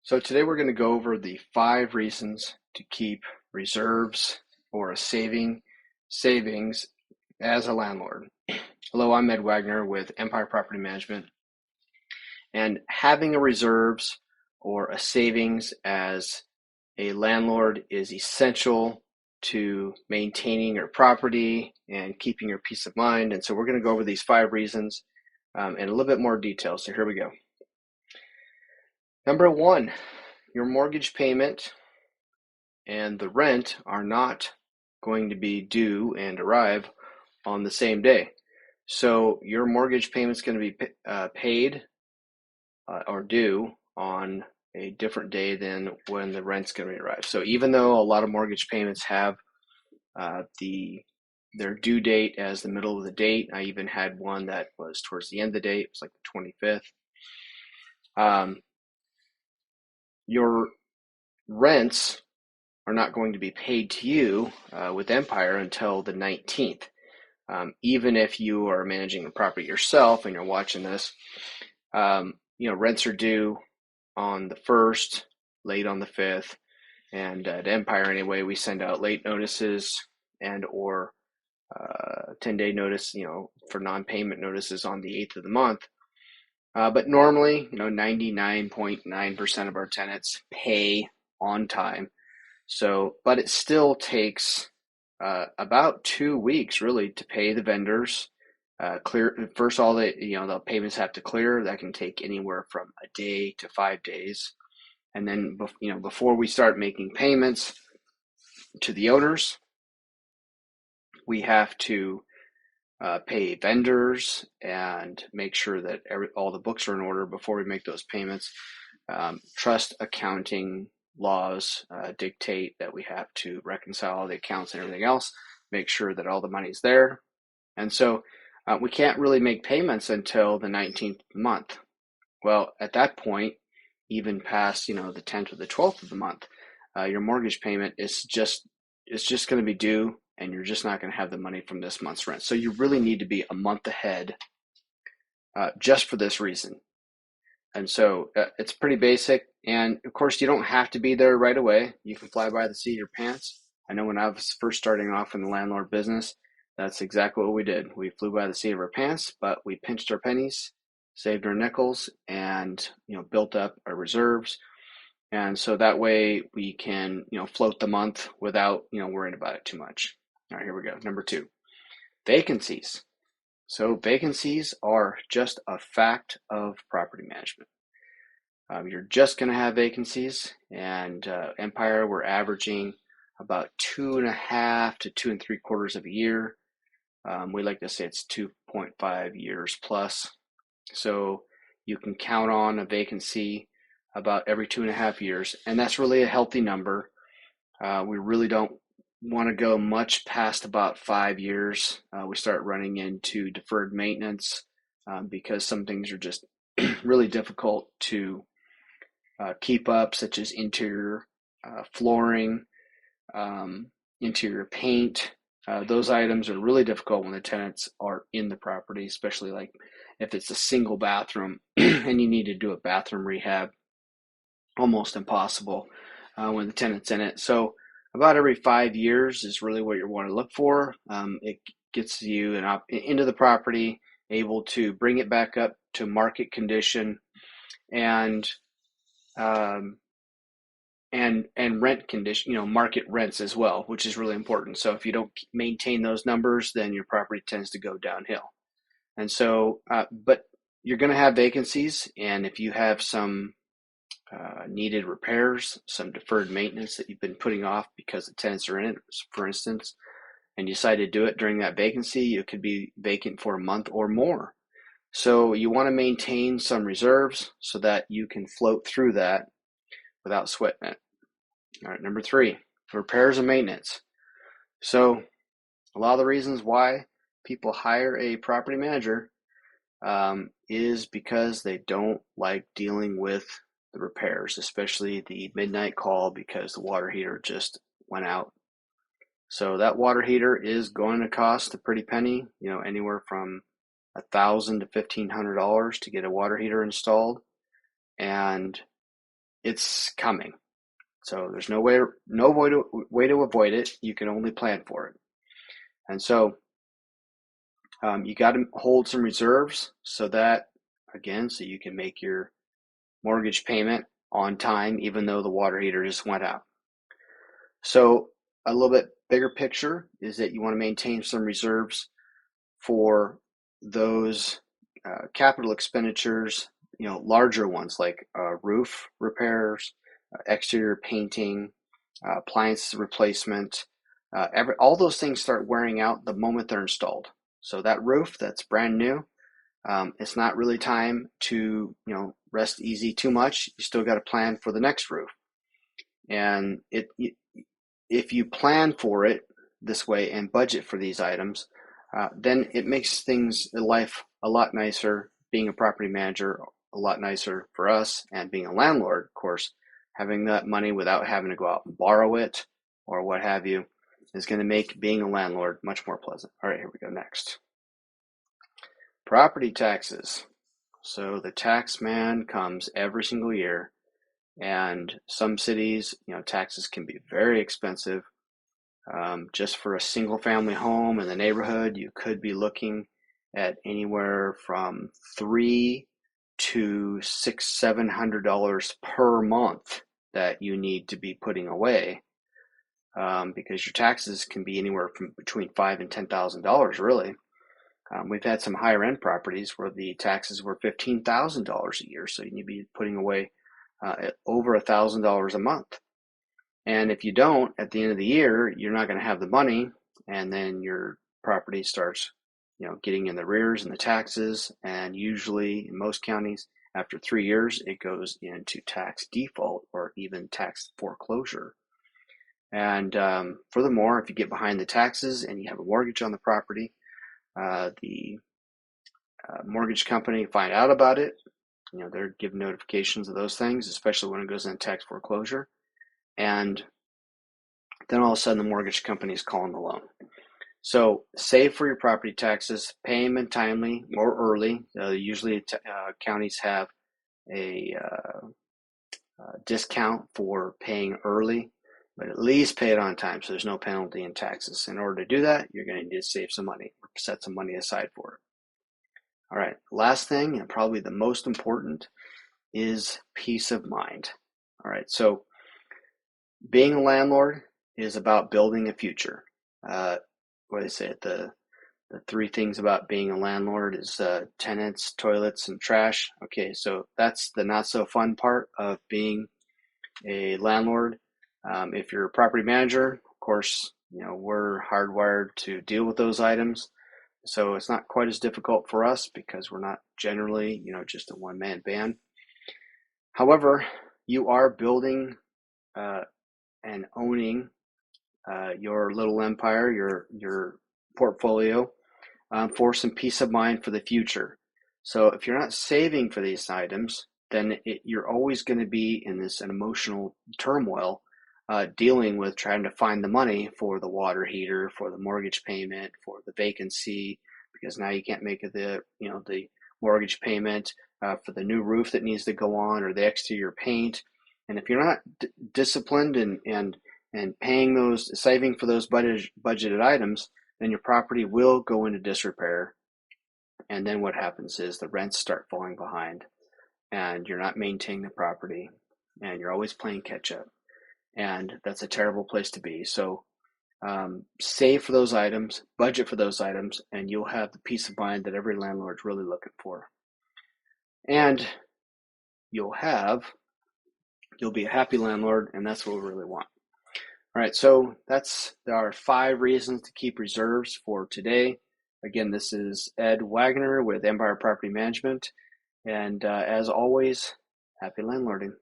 So today we're going to go over the 5 reasons to keep reserves or a savings as a landlord. Hello, I'm Ed Wagner with Empire Property Management, and having a reserves or a savings as a landlord is essential to maintaining your property and keeping your peace of mind. And so we're going to go over these 5 reasons in a little bit more detail. So here we go. Number 1, your mortgage payment and the rent are not going to be due and arrive on the same day. So your mortgage payment is going to be paid or due on a different day than when the rent's going to arrive. So even though a lot of mortgage payments have their due date as the middle of the date, I even had one that was towards the end of the date. It was like the 25th. Your rents are not going to be paid to you with Empire until the 19th. Even if you are managing the property yourself and you're watching this, rents are due on the 1st, late on the 5th, and at Empire anyway, we send out late notices and or 10-day notice, for non-payment notices on the 8th of the month. But normally, 99.9% of our tenants pay on time. So, but it still takes about 2 weeks really to pay the vendors. Clear first, all the payments have to clear. That can take anywhere from a day to 5 days, and then before we start making payments to the owners, we have to pay vendors and make sure that all the books are in order before we make those payments. Trust accounting laws dictate that we have to reconcile the accounts and everything else, make sure that all the money's there. And so we can't really make payments until the 19th of the month. Well, at that point, even past, the 10th or the 12th of the month, your mortgage payment is just going to be due, and you're just not going to have the money from this month's rent. So you really need to be a month ahead just for this reason. And so it's pretty basic. And of course, you don't have to be there right away. You can fly by the seat of your pants. I know when I was first starting off in the landlord business, that's exactly what we did. We flew by the seat of our pants, but we pinched our pennies, saved our nickels, and built up our reserves. And so that way we can float the month without worrying about it too much. All right, here we go. Number 2, vacancies. So vacancies are just a fact of property management. You're just going to have vacancies, and Empire, we're averaging about 2.5 to 2.75 of a year. We like to say it's 2.5 years plus. So you can count on a vacancy about every 2.5 years, and that's really a healthy number. We really don't want to go much past about 5 years. We start running into deferred maintenance because some things are just really difficult to keep up, such as interior flooring, interior paint. Those items are really difficult when the tenants are in the property, especially like if it's a single bathroom and you need to do a bathroom rehab. Almost impossible when the tenant's in it. So about every 5 years is really what you want to look for. It gets you into the property, able to bring it back up to market condition, and rent condition, market rents as well, which is really important. So if you don't maintain those numbers, then your property tends to go downhill. And so, but you're going to have vacancies, and if you have some needed repairs, some deferred maintenance that you've been putting off because the tenants are in it, for instance, and you decide to do it during that vacancy, it could be vacant for a month or more. So you want to maintain some reserves so that you can float through that without sweating it. All right, number 3, repairs and maintenance. So a lot of the reasons why people hire a property manager is because they don't like dealing with the repairs, especially the midnight call because the water heater just went out. So that water heater is going to cost a pretty penny, anywhere from $1,000 to $1,500 to get a water heater installed. And it's coming. So there's no way to avoid it. You can only plan for it. And so you got to hold some reserves so that, again, so you can make your mortgage payment on time, even though the water heater just went out. So a little bit bigger picture is that you want to maintain some reserves for those capital expenditures, larger ones like roof repairs, exterior painting, appliance replacement. All those things start wearing out the moment they're installed. So that roof that's brand new, it's not really time to rest easy too much. You still got to plan for the next roof, and if you plan for it this way and budget for these items, then it makes things in life a lot nicer. Being a property manager, a lot nicer for us, and being a landlord, of course, having that money without having to go out and borrow it or what have you is going to make being a landlord much more pleasant. All right, here we go next. Property taxes. So the tax man comes every single year, and some cities, taxes can be very expensive. Just for a single family home in the neighborhood, you could be looking at anywhere from $300 to $700 per month that you need to be putting away, because your taxes can be anywhere from between $5,000 and $10,000 really. We've had some higher end properties where the taxes were $15,000 a year, so you need to be putting away over $1,000 a month. And if you don't, at the end of the year, you're not going to have the money, and then your property starts, getting in the rears and the taxes. And usually, in most counties, after 3 years, it goes into tax default or even tax foreclosure. And furthermore, if you get behind the taxes and you have a mortgage on the property, the mortgage company find out about it. They're given notifications of those things, especially when it goes into tax foreclosure. And then all of a sudden the mortgage company is calling the loan. So save for your property taxes, pay them in timely or early. Usually counties have a discount for paying early, but at least pay it on time so there's no penalty in taxes. In order to do that, you're going to need to save some money, or set some money aside for it. All right, last thing, and probably the most important, is peace of mind. All right, so being a landlord is about building a future. What do they say? The three things about being a landlord is tenants, toilets, and trash. Okay, so that's the not so fun part of being a landlord. If you're a property manager, of course, we're hardwired to deal with those items. So it's not quite as difficult for us because we're not generally, just a one-man band. However, you are building and owning your little empire, your portfolio, for some peace of mind for the future. So if you're not saving for these items, then you're always going to be in this emotional turmoil, dealing with trying to find the money for the water heater, for the mortgage payment, for the vacancy, because now you can't make the mortgage payment, for the new roof that needs to go on, or the exterior paint. And if you're not disciplined and saving for those budgeted items, then your property will go into disrepair. And then what happens is the rents start falling behind, and you're not maintaining the property, and you're always playing catch up. And that's a terrible place to be. So save for those items, budget for those items, and you'll have the peace of mind that every landlord's really looking for. And you'll be a happy landlord, and that's what we really want. All right, so that's our 5 reasons to keep reserves for today. Again, this is Ed Wagner with Empire Property Management, and as always, happy landlording.